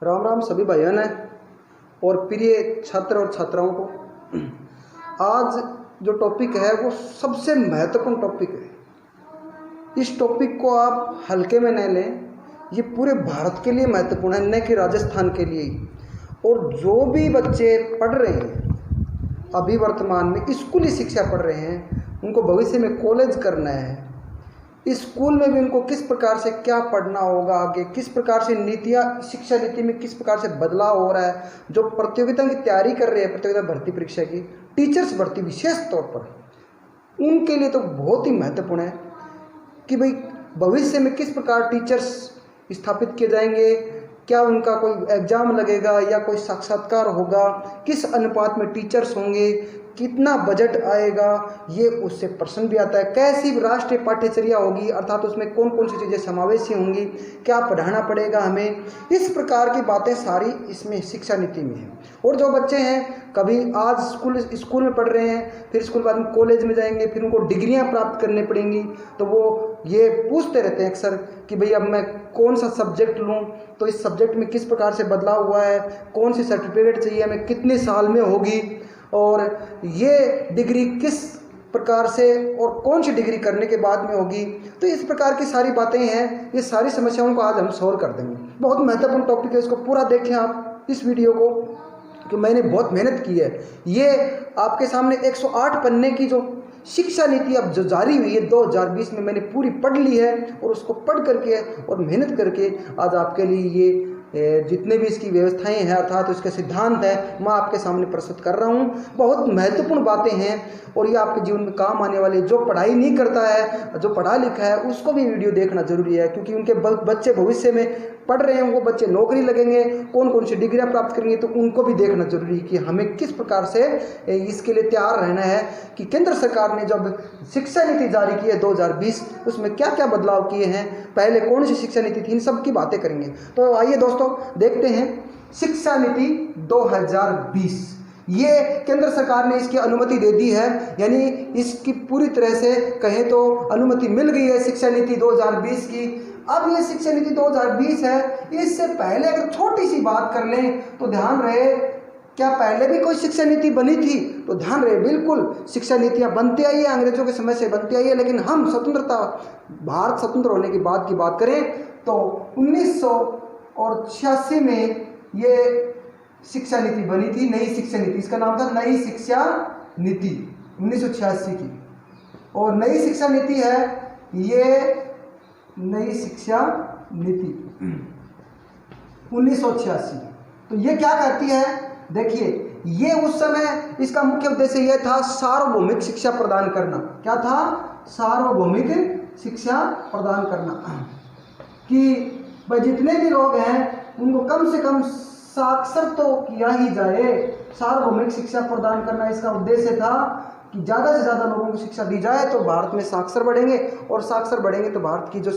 राम राम सभी भाइयों ने और प्रिय छात्र और छात्राओं को। आज जो टॉपिक है वो सबसे महत्वपूर्ण टॉपिक है। इस टॉपिक को आप हल्के में न लें, ये पूरे भारत के लिए महत्वपूर्ण है, न कि राजस्थान के लिए। और जो भी बच्चे पढ़ रहे हैं अभी वर्तमान में स्कूली शिक्षा पढ़ रहे हैं, उनको भविष्य में कॉलेज करना है। इस स्कूल में भी उनको किस प्रकार से क्या पढ़ना होगा, आगे किस प्रकार से नीतियाँ, शिक्षा नीति में किस प्रकार से बदलाव हो रहा है। जो प्रतियोगिता की तैयारी कर रहे हैं, प्रतियोगिता भर्ती परीक्षा की, टीचर्स भर्ती विशेष तौर पर, उनके लिए तो बहुत ही महत्वपूर्ण है कि भाई भविष्य में किस प्रकार टीचर्स स्थापित किए जाएंगे, क्या उनका कोई एग्जाम लगेगा या कोई साक्षात्कार होगा, किस अनुपात में टीचर्स होंगे, कितना बजट आएगा, ये उससे प्रश्न भी आता है। कैसी राष्ट्रीय पाठ्यचर्या होगी, अर्थात उसमें कौन कौन सी चीज़ें समावेशी होंगी, क्या पढ़ाना पड़ेगा हमें, इस प्रकार की बातें सारी इसमें शिक्षा नीति में है। और जो बच्चे हैं कभी आज स्कूल में पढ़ रहे हैं, फिर स्कूल बाद में कॉलेज में जाएंगे, फिर उनको डिग्रियां प्राप्त करनी पड़ेंगी, तो वो ये पूछते रहते हैं अक्सर कि भाई अब मैं कौन सा सब्जेक्ट लूँ, तो इस सब्जेक्ट में किस प्रकार से बदलाव हुआ है, कौन सी सर्टिफिकेट चाहिए हमें, कितने साल में होगी, और ये डिग्री किस प्रकार से और कौन सी डिग्री करने के बाद में होगी। तो इस प्रकार की सारी बातें हैं, ये सारी समस्याओं को आज हम सॉल्व कर देंगे। बहुत महत्वपूर्ण टॉपिक है, इसको पूरा देखें आप इस वीडियो को, कि मैंने बहुत मेहनत की है। ये आपके सामने 108 पन्ने की जो शिक्षा नीति अब जो जारी हुई है 2020 में, मैंने पूरी पढ़ ली है और उसको पढ़ करके और मेहनत करके आज आपके लिए ये जितने भी इसकी व्यवस्थाएं हैं, अर्थात उसके सिद्धांत है, मैं आपके सामने प्रस्तुत कर रहा हूँ। बहुत महत्वपूर्ण बातें हैं और ये आपके जीवन में काम आने वाले। जो पढ़ाई नहीं करता है, जो पढ़ा लिखा है, उसको भी वीडियो देखना जरूरी है, क्योंकि उनके बच्चे भविष्य में पढ़ रहे हैं, वो बच्चे नौकरी लगेंगे, कौन कौन सी डिग्रियां प्राप्त करेंगे, तो उनको भी देखना जरूरी है कि हमें किस प्रकार से इसके लिए तैयार रहना है। कि केंद्र सरकार ने जब शिक्षा नीति जारी की है 2020, उसमें क्या क्या बदलाव किए हैं, पहले कौन सी शिक्षा नीति थी, इन सब की बातें करेंगे। तो आइए दोस्तों देखते हैं शिक्षा नीति 2020। ये केंद्र सरकार ने इसकी अनुमति दे दी है, यानी इसकी पूरी तरह से कहें तो अनुमति मिल गई है शिक्षा नीति 2020 की। अब ये शिक्षा नीति 2020 है। इससे पहले अगर छोटी सी बात कर लें तो ध्यान रहे, क्या पहले भी कोई शिक्षा नीति बनी थी? तो ध्यान रहे, बिल्कुल शिक्षा नीतियां बनती आई है, अंग्रेजों के समय से बनती आई है। लेकिन हम भारत स्वतंत्र होने के बाद की बात करें तो 1986 में ये शिक्षा नीति बनी थी, नई शिक्षा नीति। इसका नाम था नई शिक्षा नीति 1986 की। और नई शिक्षा नीति है ये नई शिक्षा नीति 1986। तो ये क्या कहती है, देखिए, ये उस समय इसका मुख्य उद्देश्य यह था सार्वभौमिक शिक्षा प्रदान करना। क्या था? सार्वभौमिक शिक्षा प्रदान करना, कि भाई जितने भी लोग हैं उनको कम से कम साक्षर तो किया ही जाए। सार्वभौमिक शिक्षा प्रदान करना इसका उद्देश्य था कि ज़्यादा से ज़्यादा लोगों को शिक्षा दी जाए तो भारत में साक्षर बढ़ेंगे, और साक्षर बढ़ेंगे तो भारत की जो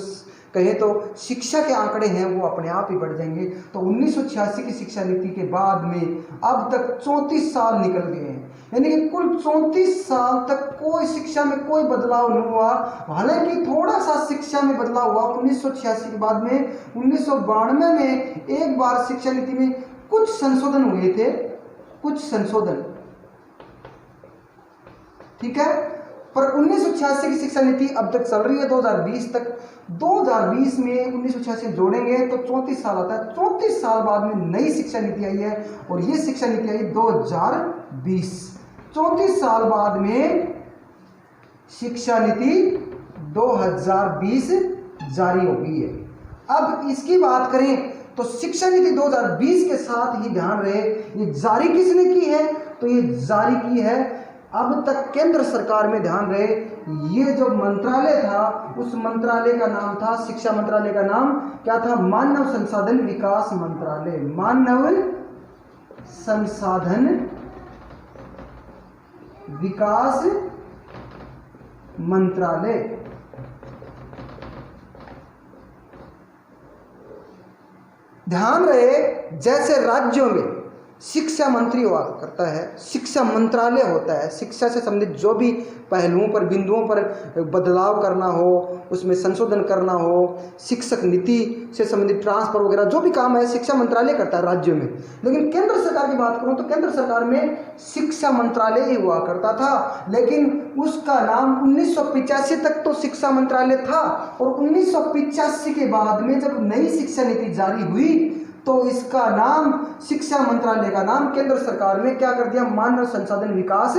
कहें तो शिक्षा के आंकड़े हैं वो अपने आप ही बढ़ जाएंगे। तो 1986 की शिक्षा नीति के बाद में अब तक 34 साल निकल गए हैं, यानी कि कुल 34 साल तक कोई शिक्षा में कोई बदलाव नहीं हुआ। हालांकि थोड़ा सा शिक्षा में बदलाव हुआ 1986 के बाद में। 1992 में एक बार शिक्षा नीति में कुछ संशोधन हुए थे, कुछ संशोधन, ठीक है। पर 1986 की शिक्षा नीति अब तक चल रही है 2020 तक। 2020 में 1986 जोड़ेंगे तो 34 साल आता है। 34 साल बाद में नई शिक्षा नीति आई है, और ये शिक्षा नीति आई 2020। 34 साल बाद में शिक्षा नीति 2020 जारी हो गई है। अब इसकी बात करें तो शिक्षा नीति 2020 के साथ ही ध्यान रहे, ये जारी किसने की है? तो ये जारी की है अब तक केंद्र सरकार में। ध्यान रहे, ये जो मंत्रालय था उस मंत्रालय का नाम था, शिक्षा मंत्रालय का नाम क्या था? मानव संसाधन विकास मंत्रालय। मानव संसाधन विकास मंत्रालय। ध्यान रहे, जैसे राज्यों में शिक्षा मंत्री हुआ करता है, शिक्षा मंत्रालय होता है, शिक्षा से संबंधित जो भी पहलुओं पर, बिंदुओं पर बदलाव करना हो, उसमें संशोधन करना हो, शिक्षक नीति से संबंधित ट्रांसफर वगैरह जो भी काम है शिक्षा मंत्रालय करता है राज्यों में। लेकिन केंद्र सरकार की बात करूं तो केंद्र सरकार में शिक्षा मंत्रालय ही हुआ करता था, लेकिन उसका नाम 1985 तक तो शिक्षा मंत्रालय था, और 1985 के बाद में जब नई शिक्षा नीति जारी हुई तो इसका नाम, शिक्षा मंत्रालय का नाम केंद्र सरकार में क्या कर दिया, मानव संसाधन विकास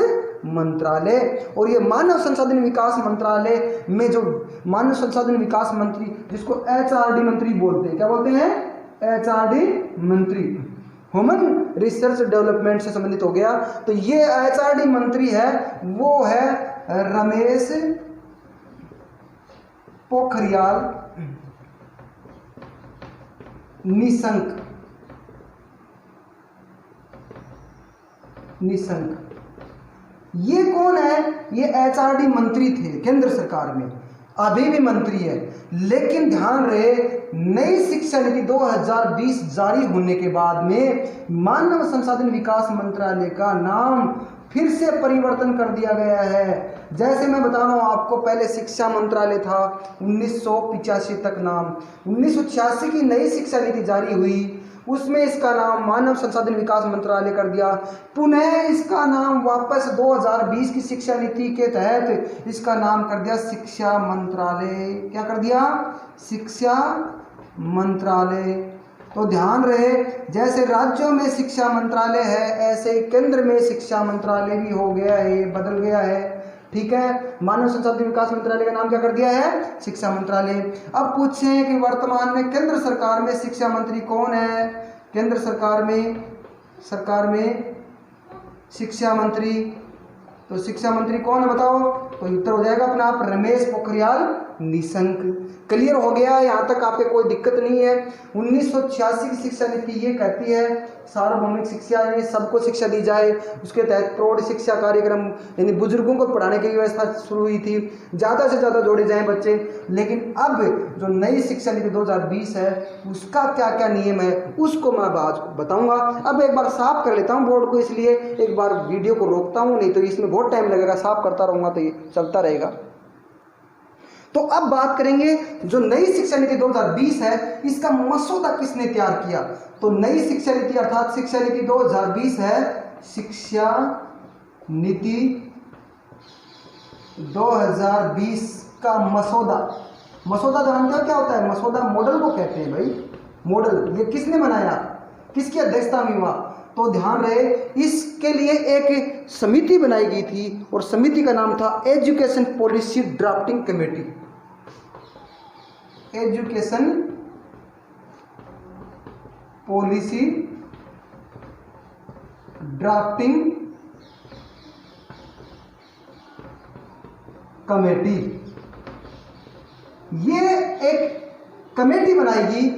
मंत्रालय। और ये मानव संसाधन विकास मंत्रालय में जो मानव संसाधन विकास मंत्री, जिसको HRD मंत्री बोलते हैं, क्या बोलते हैं, HRD मंत्री, ह्यूमन रिसर्च डेवलपमेंट से संबंधित हो गया। तो ये HRD मंत्री है, वो है रमेश पोखरियाल निशंक। ये कौन है, ये HRD मंत्री थे केंद्र सरकार में, अभी भी मंत्री है। लेकिन ध्यान रहे, नई शिक्षा नीति 2020 जारी होने के बाद में मानव संसाधन विकास मंत्रालय का नाम फिर से परिवर्तन कर दिया गया है। जैसे मैं बता रहा हूँ आपको, पहले शिक्षा मंत्रालय था 1985 तक नाम, 1986 की नई शिक्षा नीति जारी हुई, उसमें इसका नाम मानव संसाधन विकास मंत्रालय कर दिया। पुनः इसका नाम वापस 2020 की शिक्षा नीति के तहत इसका नाम कर दिया शिक्षा मंत्रालय। क्या कर दिया, शिक्षा मंत्रालय। तो ध्यान रहे, जैसे राज्यों में शिक्षा मंत्रालय है, ऐसे ही केंद्र में शिक्षा मंत्रालय भी हो गया है, बदल गया है। ठीक है, मानव संसाधन विकास मंत्रालय का नाम क्या कर दिया है, शिक्षा मंत्रालय। अब पूछें कि वर्तमान में केंद्र सरकार में शिक्षा मंत्री कौन है, केंद्र सरकार में शिक्षा मंत्री, तो शिक्षा मंत्री कौन है बताओ, तो उत्तर हो जाएगा अपना आप, रमेश पोखरियाल निशंक। क्लियर हो गया, यहाँ तक आपके कोई दिक्कत नहीं है। 1986 की शिक्षा नीति ये कहती है सार्वभौमिक शिक्षा, यानी सबको शिक्षा दी जाए। उसके तहत प्रौढ़ शिक्षा कार्यक्रम, यानी बुजुर्गों को पढ़ाने की व्यवस्था शुरू हुई थी, ज़्यादा से ज़्यादा जोड़े जाएं बच्चे। लेकिन अब जो नई शिक्षा नीति 2020 है, उसका क्या क्या नियम है उसको मैं आज बताऊंगा। अब एक बार साफ कर लेता हूँ बोर्ड को, इसलिए एक बार वीडियो को रोकता हूँ, नहीं तो इसमें बहुत टाइम लगेगा, साफ करता रहूँगा तो ये चलता रहेगा। तो अब बात करेंगे जो नई शिक्षा नीति 2020 है, इसका मसौदा किसने तैयार किया। तो नई शिक्षा नीति अर्थात शिक्षा नीति 2020 है, शिक्षा नीति 2020 का मसौदा जानते हो क्या होता है, मसौदा मॉडल को कहते हैं भाई, मॉडल। ये किसने बनाया, किसकी अध्यक्षता में हुआ, तो ध्यान रहे, इसके लिए एक समिति बनाई गई थी और समिति का नाम था education policy drafting committee. Education policy drafting committee, ये एक कमेटी बनाएगी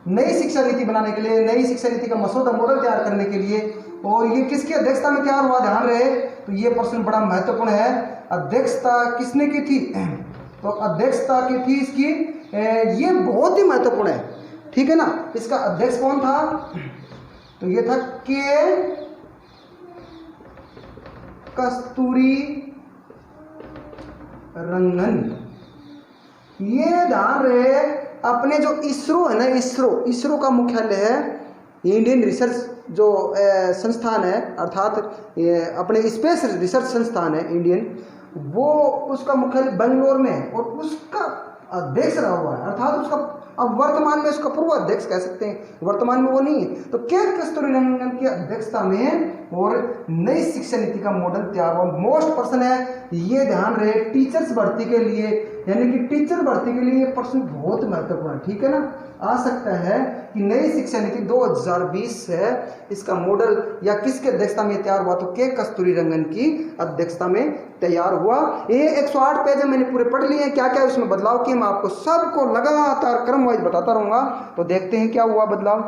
नई शिक्षा नीति बनाने के लिए, नई शिक्षा नीति का मसौदा मॉडल तैयार करने के लिए। और ये किसकी अध्यक्षता में तैयार हुआ, ध्यान रहे, तो ये प्रश्न बड़ा महत्वपूर्ण है। अध्यक्षता किसने की थी, तो अध्यक्षता की थी इसकी, ये बहुत ही महत्वपूर्ण है, ठीक है ना। इसका अध्यक्ष कौन था, तो ये था के कस्तूरी रंगन। ये ध्यान रहे, अपने जो इसरो है ना, इसरो का मुख्यालय है, इंडियन रिसर्च जो संस्थान है, अर्थात अपने स्पेस रिसर्च संस्थान है इंडियन, वो उसका मुख्यालय बेंगलोर में है और उसका अध्यक्ष रहा हुआ है, अर्थात उसका अब वर्तमान में उसका पूर्व अध्यक्ष कह सकते हैं, वर्तमान में वो नहीं है। तो के कस्तूरी रंगन की अध्यक्षता में और नई शिक्षा नीति का मॉडल तैयार हुआ। मोस्ट पर्सन है ये, ध्यान रहे, टीचर्स भर्ती के लिए, यानी कि टीचर भर्ती के लिए ये प्रश्न बहुत महत्वपूर्ण है, ठीक है ना। आ सकता है कि नई शिक्षा नीति 2020 है, इसका मॉडल या किसके अध्यक्षता में तैयार हुआ, तो के कस्तूरी रंगन की अध्यक्षता में तैयार हुआ। ये 108 पेज मैंने पूरे पढ़ लिए हैं, क्या क्या उसमें बदलाव किए मैं आपको सबको लगातार क्रम वाइज बताता रहूंगा। तो देखते हैं क्या हुआ बदलाव।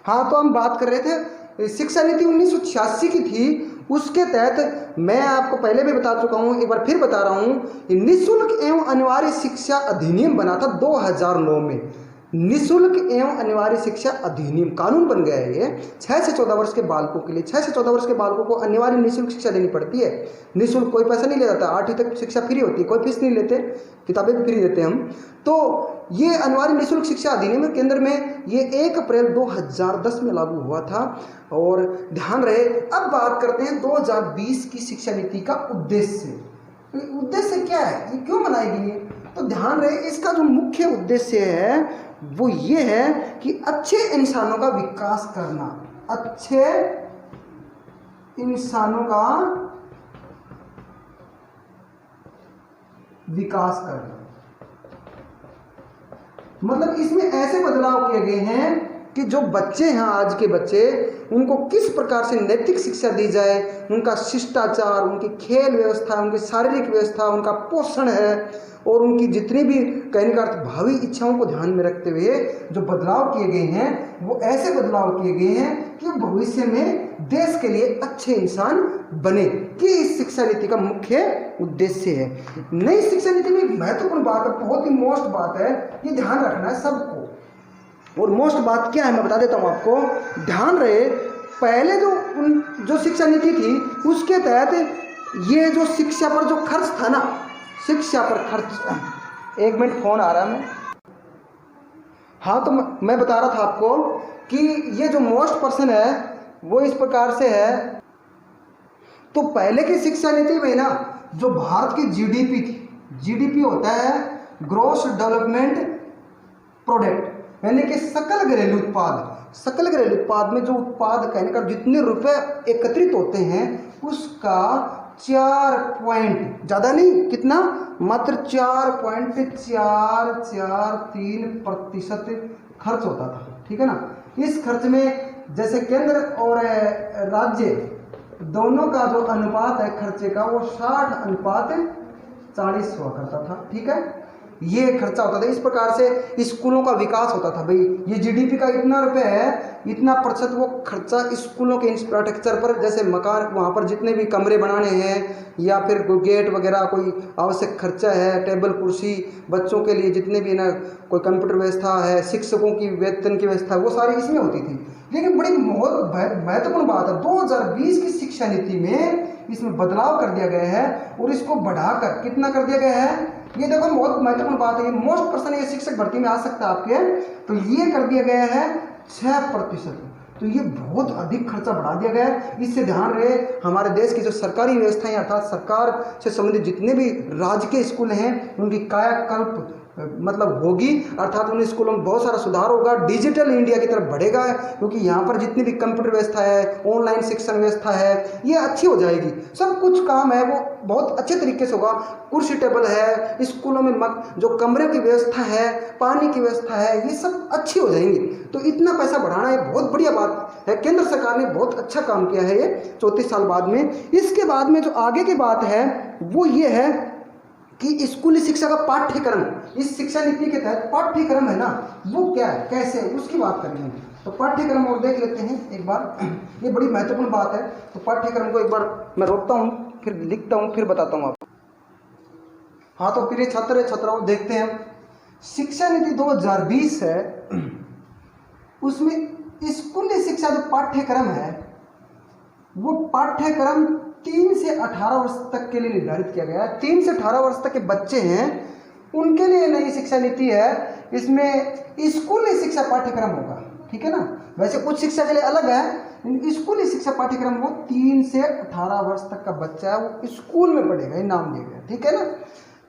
हाँ, तो हम बात कर रहे थे शिक्षा नीति 1986 की थी, उसके तहत मैं आपको पहले भी बता चुका हूं, एक बार फिर बता रहा हूं, निःशुल्क एवं अनिवार्य शिक्षा अधिनियम बना था 2009 में। निःशुल्क एवं अनिवार्य शिक्षा अधिनियम कानून बन गया है। ये 6 से 14 वर्ष के बालकों के लिए, 6 से 14 वर्ष के बालकों को अनिवार्य निःशुल्क शिक्षा देनी पड़ती है। निःशुल्क, कोई पैसा नहीं ले जाता, 8वीं तक शिक्षा फ्री होती है, कोई फीस नहीं लेते, किताबें भी फ्री देते हम। तो ये अनिवार्य निःशुल्क शिक्षा अधिनियम केंद्र में ये 1 अप्रैल 2010 में लागू हुआ था। और ध्यान रहे, अब बात करते हैं 2020 की शिक्षा नीति का उद्देश्य। उद्देश्य क्या है, ये क्यों बनाई गई है? तो ध्यान रहे, इसका जो मुख्य उद्देश्य है वो ये है कि अच्छे इंसानों का विकास करना, अच्छे इंसानों का विकास करना। मतलब इसमें ऐसे बदलाव किए गए हैं कि जो बच्चे हैं, आज के बच्चे, उनको किस प्रकार से नैतिक शिक्षा दी जाए, उनका शिष्टाचार, उनकी खेल व्यवस्था, उनकी शारीरिक व्यवस्था, उनका पोषण है, और उनकी जितनी भी कहने का अर्थ भावी इच्छाओं को ध्यान में रखते हुए जो बदलाव किए गए हैं वो ऐसे बदलाव किए गए हैं कि भविष्य में देश के लिए अच्छे इंसान बने, कि इस शिक्षा नीति का मुख्य उद्देश्य है। नई शिक्षा नीति में एक महत्वपूर्ण बात है, बहुत ही मोस्ट बात है, ये ध्यान रखना है सबको। और मोस्ट बात क्या है मैं बता देता हूँ आपको। ध्यान रहे, पहले जो शिक्षा नीति थी उसके तहत ये जो शिक्षा पर जो खर्च था ना, शिक्षा पर खर्च, 1 मिनट फोन आ रहा है। हाँ, तो मैं बता रहा था आपको कि ये जो मोस्ट पर्सन है वो इस प्रकार से है। तो पहले की शिक्षा नीति में ना, जो भारत की जीडीपी थी, जीडीपी होता है ग्रॉस डेवलपमेंट प्रोडक्ट, यानी कि सकल घरेलू उत्पाद। सकल घरेलू उत्पाद में जो उत्पाद कहने का जितने रुपए एकत्रित होते हैं उसका 4 पॉइंट, ज़्यादा नहीं, कितना, मात्र 4.443% खर्च होता था। ठीक है ना। इस खर्च में जैसे केंद्र और राज्य दोनों का जो अनुपात है खर्चे का, वो 60:40 हुआ करता था। ठीक है, ये खर्चा होता था। इस प्रकार से स्कूलों का विकास होता था। भाई ये जीडीपी का इतना रुपए है, इतना प्रतिशत वो खर्चा स्कूलों के इंफ्रास्ट्रक्चर पर, जैसे मकान, वहाँ पर जितने भी कमरे बनाने हैं या फिर कोई गेट वगैरह, कोई आवश्यक खर्चा है, टेबल कुर्सी, बच्चों के लिए जितने भी ना, कोई कंप्यूटर व्यवस्था है, शिक्षकों की वेतन की व्यवस्था, वो सारी इसमें होती थी। लेकिन बड़ी बहुत महत्वपूर्ण बात है, 2020 की शिक्षा नीति में इसमें बदलाव कर दिया गया है और इसको बढ़ाकर कितना कर दिया गया है, ये देखो बहुत महत्वपूर्ण बात है। ये मोस्ट पर्सन, ये शिक्षक भर्ती में आ सकता है आपके, तो ये कर दिया गया है 6%। तो ये बहुत अधिक खर्चा बढ़ा दिया गया है। इससे ध्यान रहे, हमारे देश की जो सरकारी व्यवस्थाएं अर्थात सरकार से संबंधित जितने भी राजकीय स्कूल हैं उनकी कायाकल्प मतलब होगी, अर्थात उन स्कूलों में बहुत सारा सुधार होगा, डिजिटल इंडिया की तरफ बढ़ेगा, क्योंकि यहाँ पर जितनी भी कंप्यूटर व्यवस्था है, ऑनलाइन शिक्षण व्यवस्था है, ये अच्छी हो जाएगी। सब कुछ काम है वो बहुत अच्छे तरीके से होगा। कुर्सी टेबल है स्कूलों में, जो कमरे की व्यवस्था है, पानी की व्यवस्था है, ये सब अच्छी हो जाएंगी। तो इतना पैसा बढ़ाना ये बहुत बढ़िया बात है। केंद्र सरकार ने बहुत अच्छा काम किया है ये 34 साल बाद में। इसके बाद में जो आगे की बात है वो ये है कि स्कूली शिक्षा का पाठ्यक्रम, इस शिक्षा नीति के तहत पाठ्यक्रम है ना, वो क्या है, कैसे, उसकी बात करेंगे। तो पाठ्यक्रम और देख लेते हैं एक बार, ये बड़ी महत्वपूर्ण बात है। तो पाठ्यक्रम को एक बार मैं रोकता हूँ, फिर लिखता हूँ, फिर बताता हूँ आपको। हाँ, तो प्रिय छात्र छात्राओं, देखते हैं शिक्षा नीति 2020 है, उसमें स्कूली शिक्षा जो पाठ्यक्रम है वो पाठ्यक्रम 3 से 18 वर्ष तक के लिए निर्धारित किया गया है। 3 से 18 वर्ष तक के बच्चे हैं उनके लिए नई शिक्षा नीति है। इसमें स्कूली शिक्षा पाठ्यक्रम होगा, ठीक है ना। वैसे उच्च शिक्षा के लिए अलग है, स्कूली शिक्षा पाठ्यक्रम वो 3 से 18 वर्ष तक का बच्चा है वो स्कूल में पढ़ेगा, ये नाम दिया गया, ठीक है ना।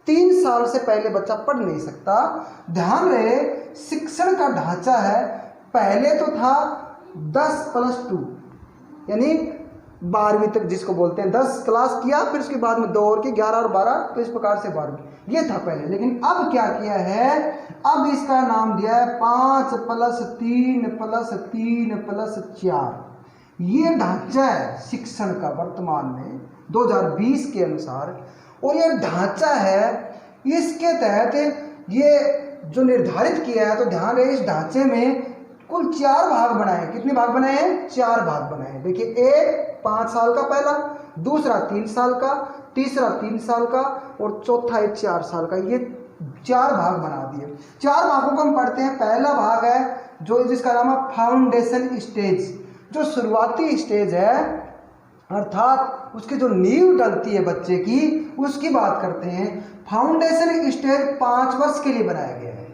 3 साल से पहले बच्चा पढ़ नहीं सकता। ध्यान रहे, शिक्षण का ढांचा है, पहले तो था 10+2 यानी 12वीं तक जिसको बोलते हैं, 10 क्लास किया, फिर उसके बाद में 2 और की 11 और 12, तो इस प्रकार से 12वीं, ये था पहले। लेकिन अब क्या किया है, अब इसका नाम दिया है 5+3+3+4। ये ढांचा है शिक्षण का वर्तमान में 2020 के अनुसार। और ये ढांचा है, इसके तहत ये जो निर्धारित किया है, तो ध्यान रहे इस ढांचे में कुल 4 भाग बनाए। कितने भाग बनाए हैं? 4 भाग बनाए। देखिए, एक 5 साल का पहला, दूसरा 3 साल का, तीसरा 3 साल का और चौथा 4 साल का। ये 4 भाग बना दिए। 4 भागों को हम पढ़ते हैं। पहला भाग है जो जिसका नाम है फाउंडेशन स्टेज, जो शुरुआती स्टेज है, अर्थात उसकी जो नींव डलती है बच्चे की, उसकी बात करते हैं। फाउंडेशन स्टेज 5 वर्ष के लिए बनाया गया है,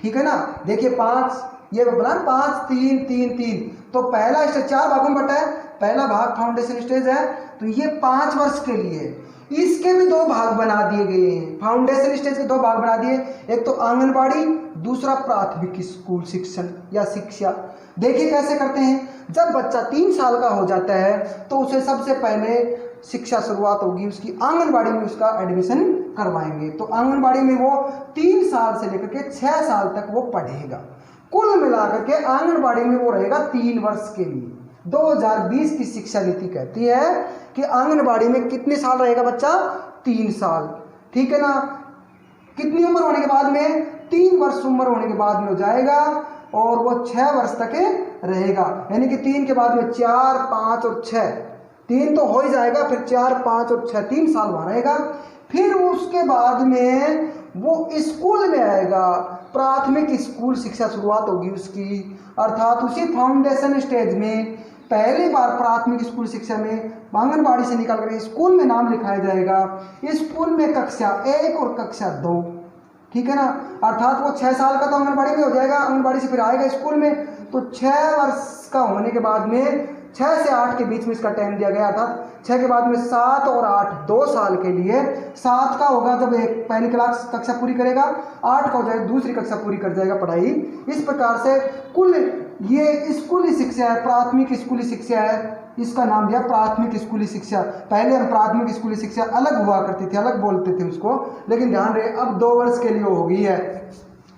ठीक है ना। देखिए 5, ये बना 5 3 3 3, तो पहला स्टेज 4 भागों में बटा है। पहला भाग फाउंडेशन स्टेज है, तो ये 5 वर्ष के लिए। इसके भी 2 भाग बना दिए गए हैं। फाउंडेशन स्टेज के 2 भाग बना दिए, एक तो आंगनबाड़ी, दूसरा प्राथमिक स्कूल शिक्षण या शिक्षा। देखिए कैसे करते हैं। जब बच्चा 3 साल का हो जाता है तो उसे सबसे पहले शिक्षा शुरुआत होगी, उसकी आंगनबाड़ी में उसका एडमिशन करवाएंगे। तो आंगनबाड़ी में वो 3 साल से लेकर के 6 साल तक वो पढ़ेगा। कुल मिलाकर के आंगनबाड़ी में वो रहेगा 3 वर्ष के लिए। 2020 की शिक्षा नीति कहती है कि आंगनबाड़ी में कितने साल रहेगा बच्चा? 3 साल, ठीक है ना। कितनी उम्र होने के बाद में? 3 वर्ष उम्र होने के बाद में हो जाएगा और वो 6 वर्ष तक रहेगा। यानी कि 3 के बाद में 4 5 और 6, 3 तो हो ही जाएगा, फिर 4 5 और 6, 3 साल वहाँ रहेगा। फिर उसके बाद में वो स्कूल में आएगा, प्राथमिक स्कूल शिक्षा शुरुआत होगी उसकी, अर्थात उसी फाउंडेशन स्टेज में पहली बार प्राथमिक स्कूल शिक्षा में आंगनबाड़ी से निकल कर स्कूल में नाम लिखाया जाएगा। स्कूल में कक्षा 1 और कक्षा 2, ठीक है ना। अर्थात वो 6 साल का तो आंगनबाड़ी में हो जाएगा, आंगनबाड़ी से फिर आएगा स्कूल में। तो 6 वर्ष का होने के बाद में 6 से 8 के बीच में इसका टाइम दिया गया, अर्थात 6 के बाद में 7 और 8 2 साल के लिए। 7 का होगा जब एक पहली क्लास कक्षा पूरी करेगा, 8 का हो जाएगा दूसरी कक्षा पूरी कर जाएगा पढ़ाई। इस प्रकार से कुल ये स्कूली शिक्षा है, प्राथमिक स्कूली शिक्षा है, इसका नाम दिया प्राथमिक स्कूली शिक्षा। पहले हम प्राथमिक स्कूली शिक्षा अलग हुआ करती थी, अलग बोलते थे उसको, लेकिन ध्यान रहे अब 2 वर्ष के लिए हो गई है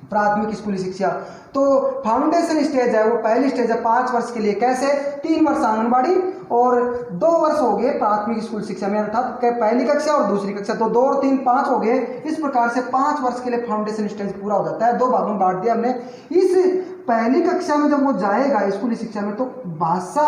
प्राथमिक स्कूली शिक्षा। तो फाउंडेशन स्टेज है वो पहली स्टेज है 5 वर्ष के लिए। कैसे? 3 वर्ष आंगनबाड़ी और 2 वर्ष हो गए प्राथमिक स्कूल शिक्षा में, अर्थात पहली कक्षा और दूसरी कक्षा, तो 2 और 3 5 हो गए। इस प्रकार से 5 वर्ष के लिए फाउंडेशन स्टेज पूरा हो जाता है। 2 भागों में बांट दिया हमने। इस पहली कक्षा में जब वो जाएगा स्कूली शिक्षा में, तो भाषा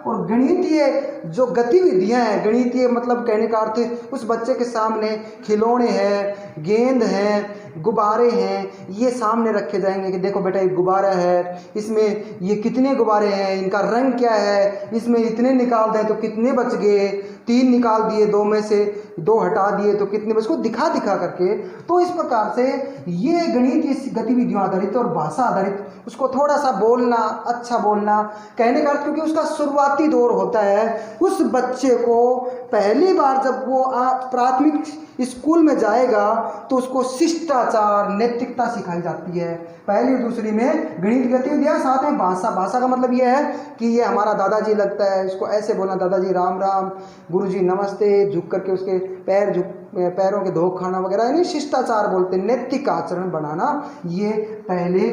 और गणितीय जो गतिविधियां हैं, गणितीय मतलब कहने का अर्थ उस बच्चे के सामने खिलौने हैं, गेंद हैं, गुब्बारे हैं, ये सामने रखे जाएंगे कि देखो बेटा एक गुब्बारा है, इसमें ये कितने गुब्बारे हैं, इनका रंग क्या है, इसमें इतने निकाल दें तो कितने बच गए, 3 निकाल दिए, 2 में से 2 हटा दिए तो कितने, उसको दिखा दिखा करके। तो इस प्रकार से ये गणितीय गतिविधियों आधारित और भाषा आधारित उसको थोड़ा सा बोलना, अच्छा बोलना, कहने का अर्थ, क्योंकि उसका शुरुआती दौर होता है। उस बच्चे को पहली बार जब वो प्राथमिक स्कूल में जाएगा तो उसको शिष्टाचार, नैतिकता सिखाई जाती है। पहली और दूसरी में गणित गतिविधियाँ, साथ में भाषा। भाषा का मतलब ये है कि ये हमारा दादाजी लगता है, इसको ऐसे बोलना, दादाजी राम राम, गुरुजी नमस्ते, झुक करके उसके पैरों के धो खाना वगैरह, यानी शिष्टाचार बोलते हैं, नैतिक आचरण बनाना। ये पहले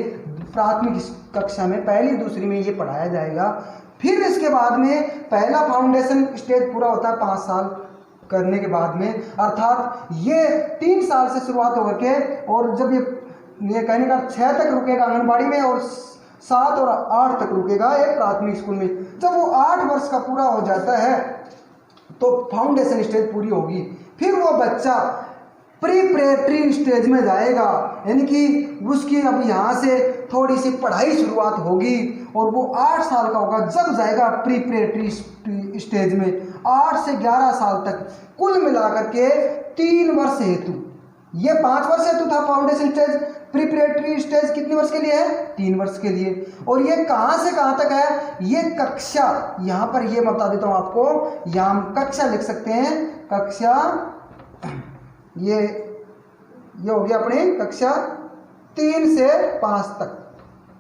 प्राथमिक कक्षा में पहली दूसरी में ये पढ़ाया जाएगा। फिर इसके बाद में पहला फाउंडेशन स्टेज पूरा होता है 5 साल करने के बाद में, अर्थात ये 3 साल से शुरुआत होकर के, और जब ये कहने का 6 तक रुकेगा आंगनबाड़ी में और 7 और 8 तक रुकेगा एक प्राथमिक स्कूल में। जब वो 8 वर्ष का पूरा हो जाता है तो फाउंडेशन स्टेज पूरी होगी। फिर वो बच्चा प्रीपरेटरी स्टेज में जाएगा, यानी कि उसकी अब यहाँ से थोड़ी सी पढ़ाई शुरुआत होगी और वो 8 साल का होगा जब जाएगा प्रीपरेटरी स्टेज में। 8 से 11 साल तक कुल मिलाकर के 3 वर्ष हेतु, ये 5 वर्ष हेतु था फाउंडेशन स्टेज। प्रीपरेटरी स्टेज कितने वर्ष के लिए है? 3 वर्ष के लिए। और ये कहाँ से कहाँ तक है? ये कक्षा, यहाँ पर ये मैं बता देता हूँ आपको, यहाँ हम कक्षा लिख सकते हैं। कक्षा ये हो गया अपनी कक्षा 3 से 5 तक।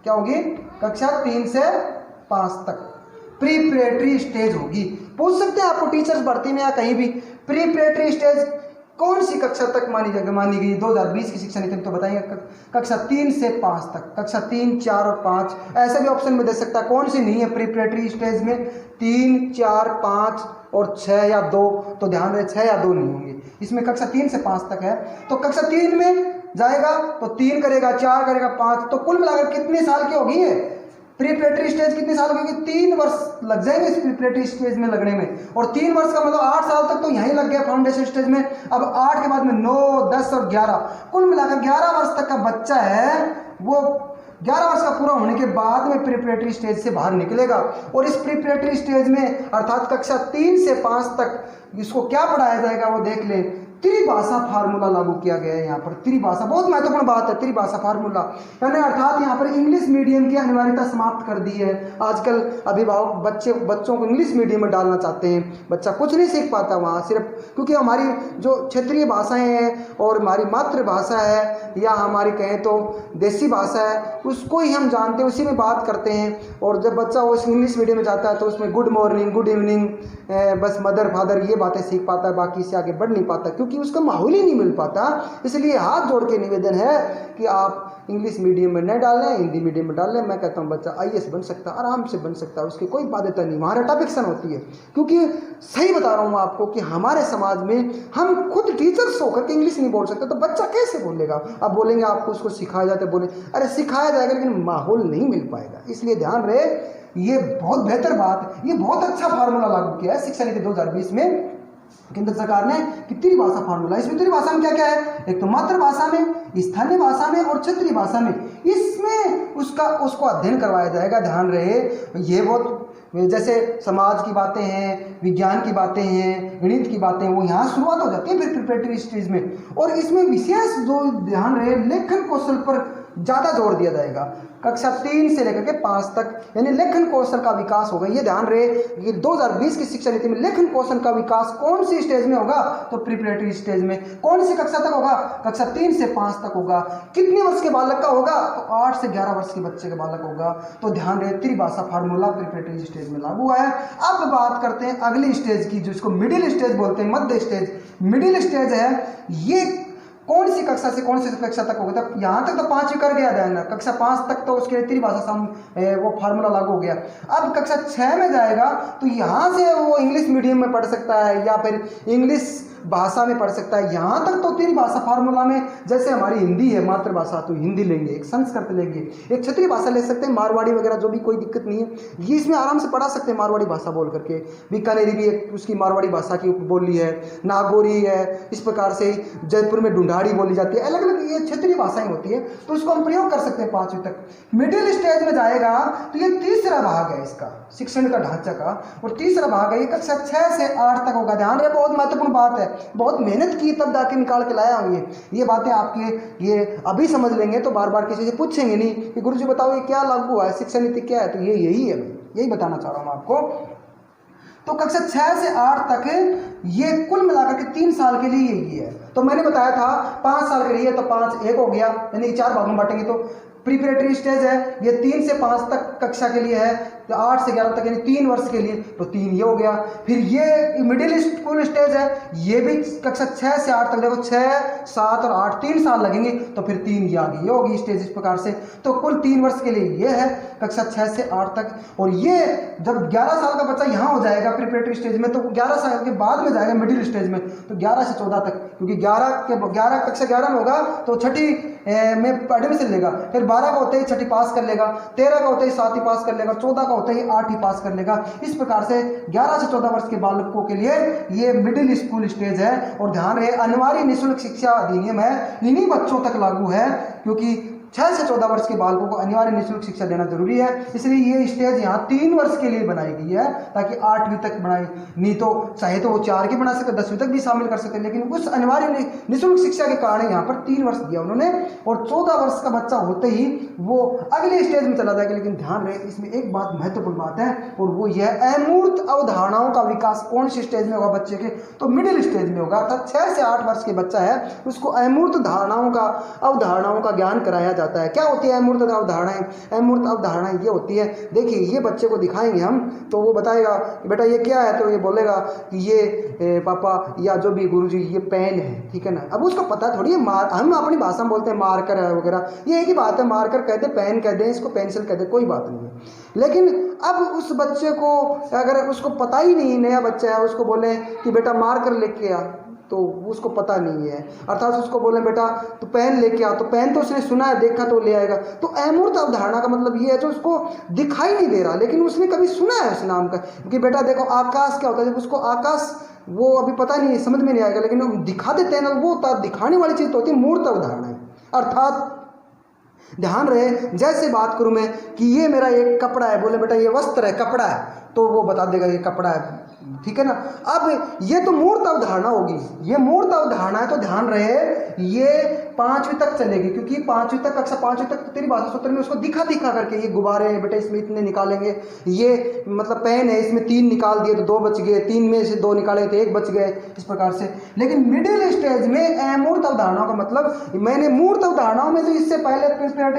क्या होगी? कक्षा 3 से 5 तक प्रीपरेटरी स्टेज होगी। पूछ सकते हैं आपको टीचर्स भर्ती में या कहीं भी, प्रीपरेटरी स्टेज कौन सी कक्षा तक मानी गई 2020 की शिक्षा नीति में? तो बताइए कक्षा 3 से 5 तक, कक्षा 3 4 और 5, ऐसे भी ऑप्शन में दे सकता है। कौन सी नहीं है प्रीपरेटरी स्टेज में? 3 4 5 और 6 या 2, तो ध्यान रहे 6 या 2 नहीं होंगे इसमें। कक्षा 3 से 5 तक है, तो कक्षा 3 में जाएगा तो 3 करेगा, 4 करेगा, 5, तो कुल मिलाकर कितने साल की होगी है? प्रीपरेटरी स्टेज कितने साल की? 3 वर्ष लग जाएंगे इस प्रीपरेटरी स्टेज में लगने में, और 3 वर्ष का मतलब 8 साल तक तो यहीं लग गया फाउंडेशन स्टेज में। अब 8 के बाद में 9, 10 और 11, कुल मिलाकर 11 वर्ष तक का बच्चा है वो 11 वर्ष का पूरा होने के बाद में प्रीपरेटरी स्टेज से बाहर निकलेगा। और इस प्रीपरेटरी स्टेज में अर्थात कक्षा 3 से 5 तक इसको क्या पढ़ाया जाएगा वो देख लें। त्रिभाषा फार्मूला लागू किया गया है यहाँ पर। त्रिभाषा बहुत महत्वपूर्ण बात है, त्रिभाषा फार्मूला यानी अर्थात यहाँ पर इंग्लिश मीडियम की अनिवार्यता समाप्त कर दी है। आजकल अभिभावक बच्चों को इंग्लिश मीडियम में डालना चाहते हैं, बच्चा कुछ नहीं सीख पाता वहाँ, सिर्फ क्योंकि हमारी जो क्षेत्रीय भाषाएं हैं और हमारी मातृभाषा है या हमारी कहें तो देसी भाषा है उसको ही हम जानते हैं, उसी में बात करते हैं। और जब बच्चा वो इंग्लिश मीडियम में जाता है तो उसमें गुड मॉर्निंग, गुड इवनिंग, बस मदर फादर ये बातें सीख पाता है, बाकी इससे आगे बढ़ नहीं पाता क्योंकि उसका माहौल ही नहीं मिल पाता। इसलिए हाथ जोड़ के निवेदन है कि आप इंग्लिश मीडियम में न डालें, हिंदी मीडियम में डालें। मैं कहता हूँ बच्चा IAS बन सकता है, आराम से बन सकता है, उसकी कोई बाध्यता नहीं, वहाँ रटाफिक्सन होती है। क्योंकि सही बता रहा हूँ आपको कि हमारे समाज में हम खुद टीचर्स होकर के इंग्लिश नहीं बोल सकते तो बच्चा कैसे बोलेगा? अब बोलेंगे आपको उसको सिखाया जाता है, बोले अरे सिखाया जाएगा लेकिन माहौल नहीं मिल पाएगा। इसलिए ध्यान रहे, ये बहुत बेहतर बात, ये बहुत अच्छा फार्मूला लागू किया है शिक्षा नीति 2020 में केंद्र सरकार ने कि त्रिभाषा फार्मूला। इसमें त्रिभाषा में क्या क्या है? एक तो मातृभाषा में, स्थानीय भाषा में और क्षेत्रीय भाषा में, इसमें उसको अध्ययन करवाया जाएगा। ध्यान रहे, ये बहुत जैसे समाज की बातें हैं, विज्ञान की बातें हैं, गणित की बातें, वो यहाँ शुरुआत हो जाती है फिर प्रिपरेटरी स्टेज में। और इसमें विशेष जो ध्यान रहे लेखन कौशल पर ज़्यादा जोर दिया जाएगा। कक्षा 3 से लेकर के 5 तक यानी लेखन कौशल का विकास होगा। ये ध्यान रहे कि 2020 की शिक्षा नीति में लेखन कौशल का विकास कौन सी स्टेज में होगा? तो प्रिपरेटरी स्टेज में। कौन सी कक्षा तक होगा? कक्षा 3 से 5 तक होगा। कितने वर्ष के बालक का होगा? तो 8 से 11 वर्ष के बच्चे का बालक होगा। तो ध्यान रहे, त्रिभाषा फार्मूला प्रिपरेटरी स्टेज में लागू है। अब बात करते हैं अगली स्टेज की, जिसको मिडिल स्टेज बोलते हैं, मध्य स्टेज। मिडिल स्टेज है ये कौन सी कक्षा से कौन सी कक्षा तक होगा? तब यहाँ तक तो 5वीं कर गया ध्यान, कक्षा 5 तक तो उसके त्रिभाषा वो फार्मूला लागू हो गया। अब कक्षा 6 में जाएगा तो यहाँ से वो इंग्लिश मीडियम में पढ़ सकता है या फिर इंग्लिश भाषा में पढ़ सकता है। यहाँ तक तो त्रिभाषा फार्मूला में, जैसे हमारी हिंदी है मातृभाषा तो हिंदी लेंगे, एक संस्कृत लेंगे, एक क्षेत्रीय भाषा ले सकते हैं, मारवाड़ी वगैरह, जो भी कोई दिक्कत नहीं है, ये इसमें आराम से पढ़ा सकते हैं मारवाड़ी भाषा बोल करके। बीकानेरी भी एक उसकी मारवाड़ी भाषा की बोली है, नागौरी है, इस प्रकार से जयपुर में ढूंढाड़ी बोली जाती है, अलग अलग ये क्षेत्रीय भाषाएं होती है, तो उसको हम प्रयोग कर सकते हैं 5वीं तक। मिडिल स्टेज में जाएगा तो ये तीसरा भाग है इसका शिक्षण का ढांचा का, और तीसरा भाग है ये कक्षा 6 से 8 तक होगा। ध्यान रहे, बहुत महत्वपूर्ण बात है, बहुत मेहनत की तब जाके निकाल के लाया हूँ ये बातें आपके ये अभी समझ लेंगे तो बार बार किसी से पूछेंगे नहीं कि गुरुजी बताओ ये क्या लागू हुआ है, शिक्षा नीति क्या है, तो ये यही है, यही बताना चाह रहा हूँ आपको। तो कक्षा 6 से 8 तक ये कुल मिलाकर के 3 साल के लिए यही है। तो मैंने बताया था 5 साल के लिए, तो 5 1 हो गया, यानी 4 भागों में बांटेंगे तो प्रीपरेटरी स्टेज है ये 3 से 5 तक कक्षा के लिए है, तो 8 से 11 तक यानी 3 वर्ष के लिए, तो 3 ये हो गया। फिर ये मिडिल स्कूल स्टेज है, ये भी कक्षा 6 से 8 तक, देखो 6, 7 और 8 3 साल लगेंगे, तो फिर 3 ये आ गई, ये होगी स्टेज इस प्रकार से। तो कुल 3 वर्ष के लिए ये है कक्षा 6 से 8 तक। और ये जब 11 साल का बच्चा यहाँ हो जाएगा प्रिपरेटरी स्टेज में, तो 11 साल के बाद में जाएगा मिडिल स्टेज में, तो 11 से 14 तक, क्योंकि 11 कक्षा 11 में होगा तो 6ठी में एडमिशन लेगा, फिर 12 का होते ही 6ठी पास कर लेगा, 13 का होते ही 7वीं पास कर लेगा, 14 का होते ही 8वीं पास कर लेगा। इस प्रकार से 11 से 14 वर्ष के बालकों के लिए ये मिडिल स्कूल स्टेज है। और ध्यान रहे, अनिवार्य निःशुल्क शिक्षा अधिनियम है, इन्हीं बच्चों तक लागू है, क्योंकि 6 से 14 वर्ष के बालकों को अनिवार्य निःशुल्क शिक्षा देना जरूरी है। इसलिए ये स्टेज यहाँ 3 वर्ष के लिए बनाई गई है, ताकि 8वीं तक बनाई, नहीं तो चाहे तो वो 4 की बना सकते, 10वीं तक भी शामिल कर सकते, लेकिन उस अनिवार्य निःशुल्क शिक्षा के कारण यहाँ पर 3 वर्ष दिया उन्होंने। और 14 वर्ष का बच्चा होते ही वो अगले स्टेज में चला जाएगा। लेकिन ध्यान रहे, इसमें एक बात महत्वपूर्ण बात है, और वो यह अमूर्त अवधारणाओं का विकास कौन सी स्टेज में होगा बच्चे के? तो मिडिल स्टेज में होगा। अर्थात 6 से 8 वर्ष के बच्चा है, उसको अमूर्त अवधारणाओं का ज्ञान कराया जाता है। क्या होती है अमूर्त अवधारणाएं? अमूर्त अवधारणाएं ये होती है, देखिए ये बच्चे को दिखाएंगे हम, तो वो बताएगा कि बेटा ये क्या है, तो ये बोलेगा कि ये पापा या जो भी गुरुजी ये पेन है, ठीक है ना। अब उसको पता थोड़ी है, हम अपनी भाषा में बोलते हैं मार्कर है वगैरह, ये एक ही बात है, मार्कर कहते हैं, पेन कहते हैं, इसको पेंसिल कहते हैं, कोई बात नहीं है। लेकिन अब उस बच्चे को, अगर उसको पता ही नहीं, नया बच्चा है, उसको बोले कि बेटा मार्कर लेके आ, तो उसको पता नहीं है। अर्थात उसको बोले बेटा तो पेन लेके आ, तो पेन तो उसने सुना है, देखा तो ले आएगा। तो अमूर्त अवधारणा का मतलब ये है जो उसको दिखाई नहीं दे रहा, लेकिन उसने कभी सुना है उस नाम का। क्योंकि बेटा देखो आकाश क्या होता है, जब उसको आकाश वो अभी पता नहीं है, समझ में नहीं आएगा, लेकिन हम दिखा देते हैं ना, वो होता दिखाने वाली चीज़ तो होती है मूर्त अवधारणा। अर्थात ध्यान रहे, जैसे बात करूं मैं कि ये मेरा एक कपड़ा है, बोले बेटा ये वस्त्र है, कपड़ा है, तो वो बता देगा ये कपड़ा है, ठीक है ना। अब ये तो मूर्त अवधारणा होगी, ये मूर्त अवधारणा है, तो ध्यान रहे ये 5वीं तक चलेगी, क्योंकि 5वीं तक, कक्षा 5वीं तक तेरी भाषा सूत्र में उसको दिखा करके ये गुब्बारे बेटा इसमें इतने निकालेंगे, ये मतलब पेन है इसमें 3 निकाल दिए तो 2 बच गए, 3 में से 2 निकाले तो 1 बच गए, इस प्रकार से। लेकिन मिडिल स्टेज में अमूर्त अवधारणाओं का मतलब, मैंने मूर्त अवधारणाओं में तो इससे पहले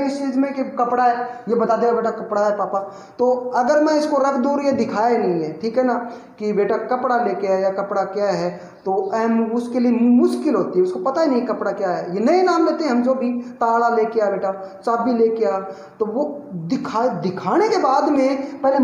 इस चीज में कि कपड़ा है, ये बता देगा बेटा कपड़ा है पापा, तो अगर मैं इसको रख दूर, ये दिखाया नहीं है, ठीक है ना, कि बेटा कपड़ा लेके आया या कपड़ा क्या है, तो उसके लिए मुश्किल होती है, उसको पता ही नहीं कपड़ा क्या है। ये नए नाम लेते हैं हम, जो भी ताला लेके आ बेटा, चाबी लेके आ, तो वो दिखाने के बाद में पहले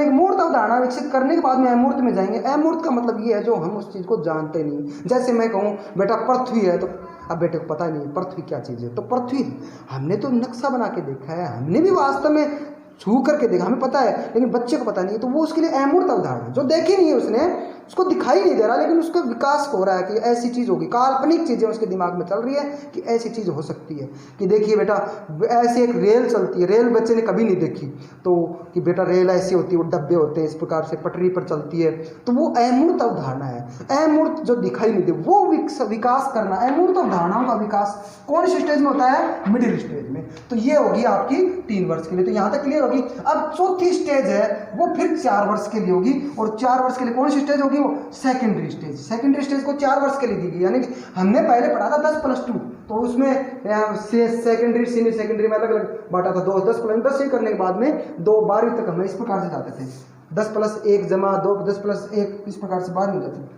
मूर्त अवधारणा विकसित करने के बाद में अमूर्त में जाएंगे। अमूर्त का मतलब ये है जो हम उस चीज़ को जानते नहीं। जैसे मैं कहूँ बेटा पृथ्वी है, तो अब बेटे को पता नहीं पृथ्वी क्या चीज़ है, तो पृथ्वी हमने तो नक्शा बना के देखा है, हमने भी वास्तव में छू करके देखा, हमें पता है, लेकिन बच्चे को पता नहीं है, तो वो उसके लिए अमूर्त अवधारणा, जो देखी नहीं है उसने, उसको दिखाई नहीं दे रहा, लेकिन उसका विकास हो रहा है कि ऐसी चीज़ होगी, काल्पनिक चीज़ें उसके दिमाग में चल रही है कि ऐसी चीज़ हो सकती है। कि देखिए बेटा ऐसी एक रेल चलती है, रेल बच्चे ने कभी नहीं देखी, तो कि बेटा रेल ऐसी होती है, वो डब्बे होते हैं इस प्रकार से पटरी पर चलती है, तो वो अमूर्त अवधारणा है। अमूर्त जो दिखाई नहीं दे वो विकास करना, अमूर्त अवधारणाओं का विकास कौन से स्टेज में होता है? मिडिल स्टेज में। तो ये होगी आपकी 3 वर्ष के लिए, तो यहाँ तक क्लियर होगी। अब चौथी स्टेज है वो फिर 4 वर्ष के लिए होगी, और 4 वर्ष के लिए कौन सी स्टेज होगी? वो सेकेंडरी स्टेज। सेकेंडरी स्टेज को 4 वर्ष के लिए दी गई, यानी कि हमने पहले पढ़ा था 10+2, तो उसमें सेकेंडरी सीनियर सेकेंडरी में अलग अलग बांटा था। 10 करने के बाद में 12वीं तक हम इस प्रकार से जाते थे, 10+1 जमा 2, 10+1 इस प्रकार से 12वीं जाती है।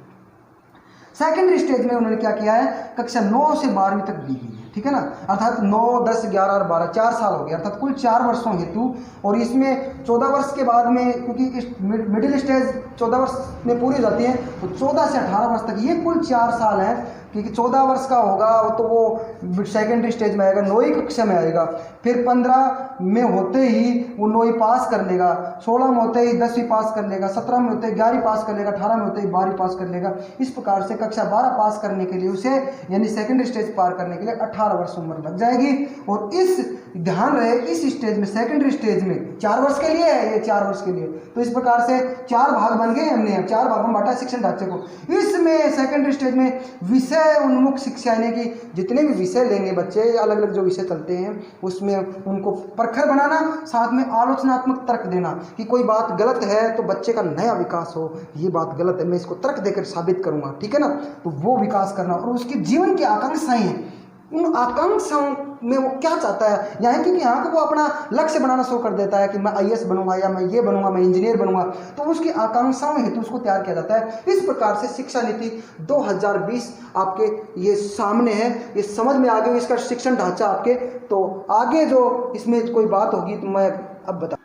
सेकेंडरी स्टेज में उन्होंने क्या किया है? कक्षा 9 से 12वीं तक दी गई है, ठीक है ना। अर्थात 9, 10, 11 और 12 4 साल हो गए, अर्थात कुल 4 वर्षों हेतु। और इसमें 14 वर्ष के बाद में, क्योंकि मिडिल स्टेज 14 वर्ष में पूरी हो जाती है, तो 14 से 18 वर्ष तक ये कुल 4 साल है। क्योंकि 14 वर्ष का होगा तो वो सेकेंडरी स्टेज में आएगा, 9वीं कक्षा में आएगा। फिर 15 में होते ही वो 9वीं पास कर लेगा, 16 में होते ही 10वीं पास कर लेगा, 17 में होते ही 11वीं पास कर लेगा, 18 में होते ही 12वीं पास कर लेगा। इस प्रकार से कक्षा 12 पास करने के लिए उसे, यानी सेकेंडरी स्टेज पार करने के लिए 18 वर्ष उम्र लग जाएगी। और इस ध्यान रहे इस स्टेज में, सेकेंडरी स्टेज में 4 वर्ष के लिए है, ये 4 वर्ष के लिए। तो इस प्रकार से 4 भाग बन गए हमने, 4 भागों में बांटा शिक्षण ढांचे को। इसमें सेकेंडरी स्टेज में विषय उन्मुख शिक्षा, यानी कि जितने भी विषय लेंगे बच्चे, अलग अलग जो विषय चलते हैं उसमें उनको प्रखर बनाना, साथ में आलोचनात्मक तर्क देना कि कोई बात गलत है तो बच्चे का नया विकास हो, ये बात गलत है मैं इसको तर्क देकर साबित करूंगा, ठीक है ना। तो वो विकास करना, और उसके जीवन की आकांक्षाएं हैं, उन आकांक्षाओं में वो क्या चाहता है यहाँ, क्योंकि यहाँ को वो अपना लक्ष्य बनाना शुरू कर देता है कि मैं IAS बनूंगा, या मैं ये बनूंगा, मैं इंजीनियर बनूंगा। तो उसकी आकांक्षाओं हेतु उसको तैयार किया जाता है। इस प्रकार से शिक्षा नीति 2020 आपके ये सामने है, ये समझ में आ गई इसका शिक्षण ढांचा आपके। तो आगे जो इसमें कोई बात होगी तो मैं अब बता।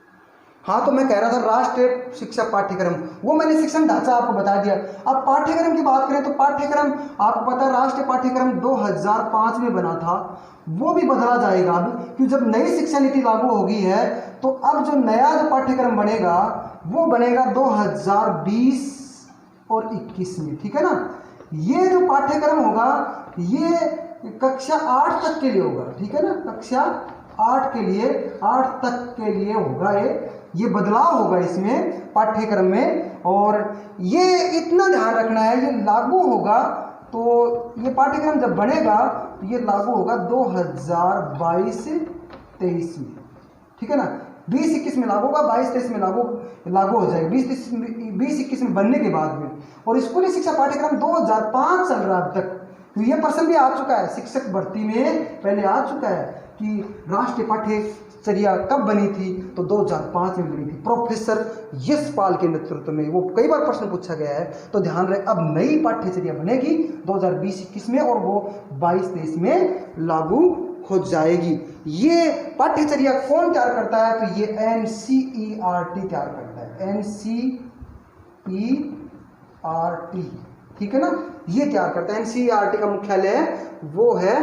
हाँ, तो मैं कह रहा था राष्ट्रीय शिक्षा पाठ्यक्रम, वो मैंने शिक्षण ढांचा आपको बता दिया। अब पाठ्यक्रम की बात करें तो पाठ्यक्रम आपको पता है राष्ट्रीय पाठ्यक्रम 2005 में बना था, वो भी बदला जाएगा अब, क्योंकि जब नई शिक्षा नीति लागू होगी है तो अब जो नया जो पाठ्यक्रम बनेगा वो बनेगा 2020 और 21 में, ठीक है ना। ये जो पाठ्यक्रम होगा ये कक्षा 8 तक के लिए होगा, ठीक है ना, कक्षा 8 तक के लिए होगा। ये बदलाव होगा इसमें पाठ्यक्रम में, और ये इतना ध्यान रखना है ये लागू होगा, तो ये पाठ्यक्रम जब बनेगा तो ये लागू होगा 2022-23 में, ठीक है ना। 20-21 में लागू होगा, 22-23 में लागू हो जाएगा, 20-21 में बनने के बाद में। और स्कूली शिक्षा पाठ्यक्रम 2005 चल रहा अब तक। तो ये प्रश्न भी आ चुका है शिक्षक भर्ती में, पहले आ चुका है कि राष्ट्रीय पाठ्यचर्या कब बनी थी, तो 2005 में बनी थी प्रोफेसर यशपाल के नेतृत्व में। वो कई बार प्रश्न पूछा गया है, तो ध्यान रहे अब नई पाठ्यचर्या बनेगी 2020-21 में, और वो 22-23 में लागू हो जाएगी। ये पाठ्यचर्या कौन तैयार करता है? तो ये NCERT तैयार करता है, NCERT, ठीक है ना। ये तैयार करता है। एनसीईआरटी का मुख्यालय वो है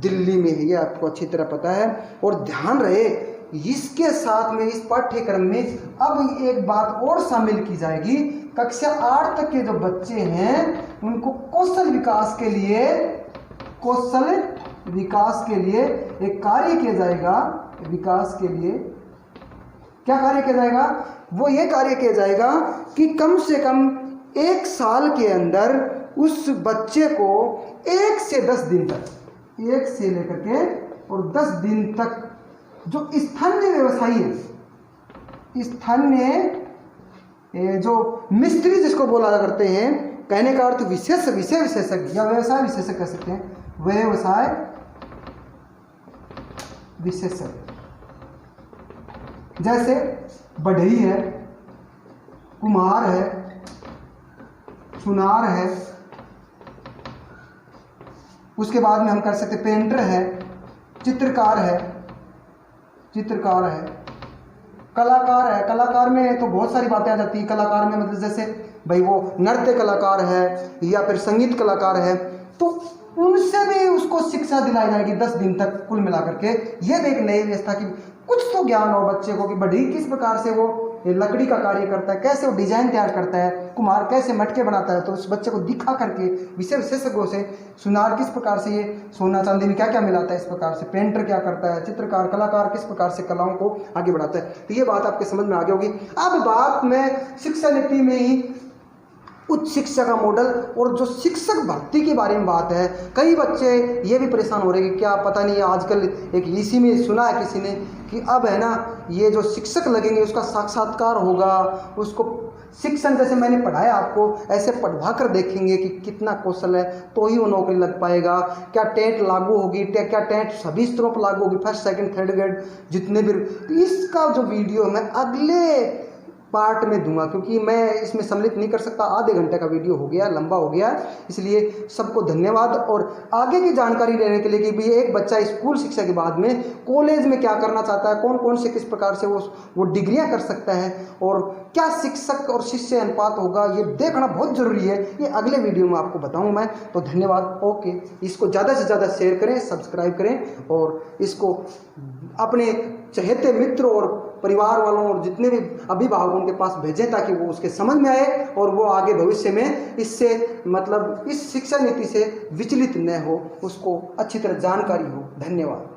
दिल्ली में, ये आपको अच्छी तरह पता है। और ध्यान रहे इसके साथ में इस पाठ्यक्रम में अब एक बात और शामिल की जाएगी। कक्षा 8 तक के जो बच्चे हैं उनको कौशल विकास के लिए एक कार्य किया जाएगा। विकास के लिए क्या कार्य किया जाएगा? वो ये कार्य किया जाएगा कि कम से कम 1 साल के अंदर उस बच्चे को 1 से 10 दिन तक, 1 से लेकर के और 10 दिन तक जो स्थानीय व्यवसायी है, स्थानीय जो मिस्त्री जिसको बोला करते हैं, कहने का अर्थ विषय विशेषज्ञ या व्यवसाय विशेषज्ञ कह सकते हैं, व्यवसाय विशेषज्ञ, जैसे बढ़ई है, कुम्हार है, सुनार है, उसके बाद में हम कर सकते पेंटर है, चित्रकार है, कलाकार है। कलाकार में तो बहुत सारी बातें आ जाती हैं। कलाकार में मतलब जैसे भाई वो नृत्य कलाकार है या फिर संगीत कलाकार है, तो उनसे भी उसको शिक्षा दिलाई जाएगी 10 दिन तक कुल मिलाकर के। ये भी एक नई व्यवस्था की कुछ तो ज्ञान हो बच्चे को कि बढ़ई किस प्रकार से वो लकड़ी का कार्य करता है, कैसे वो डिजाइन तैयार करता है, कुम्हार कैसे मटके बनाता है, तो उस बच्चे को दिखा करके विषय विशेषज्ञों से, सुनार किस प्रकार से ये सोना चांदी में क्या क्या मिलाता है, इस प्रकार से पेंटर क्या करता है, चित्रकार कलाकार किस प्रकार से कलाओं को आगे बढ़ाता है। तो ये बात आपके समझ में आ गई होगी। अब बात में शिक्षा नीति में ही उच्च शिक्षा का मॉडल और जो शिक्षक भर्ती के बारे में बात है। कई बच्चे ये भी परेशान हो रहे हैं कि क्या पता नहीं, आजकल एक इसी में सुना है किसी ने कि अब है ना ये जो शिक्षक लगेंगे उसका साक्षात्कार होगा, उसको शिक्षण जैसे मैंने पढ़ाया आपको ऐसे पढ़वा कर देखेंगे कि कितना कौशल है तो ही वो नौकरी लग पाएगा। क्या टेट लागू होगी, क्या टेट सभी स्तरों पर लागू होगी, फर्स्ट सेकंड थर्ड ग्रेड जितने भी। तो इसका जो वीडियो मैं अगले पार्ट में दूंगा, क्योंकि मैं इसमें सम्मिलित नहीं कर सकता। आधे घंटे का वीडियो हो गया, लंबा हो गया, इसलिए सबको धन्यवाद। और आगे की जानकारी लेने के लिए कि भाई एक बच्चा स्कूल शिक्षा के बाद में कॉलेज में क्या करना चाहता है, कौन कौन से किस प्रकार से वो डिग्रियां कर सकता है और क्या शिक्षक और शिष्य अनुपात होगा, ये देखना बहुत ज़रूरी है। ये अगले वीडियो में आपको बताऊँ मैं। तो धन्यवाद। ओके, इसको ज़्यादा से ज़्यादा शेयर करें, सब्सक्राइब करें और इसको अपने चहेते मित्र और परिवार वालों और जितने भी अभिभावकों के पास भेजें ताकि वो उसके समझ में आए और वो आगे भविष्य में इससे मतलब इस शिक्षा नीति से विचलित न हो, उसको अच्छी तरह जानकारी हो। धन्यवाद।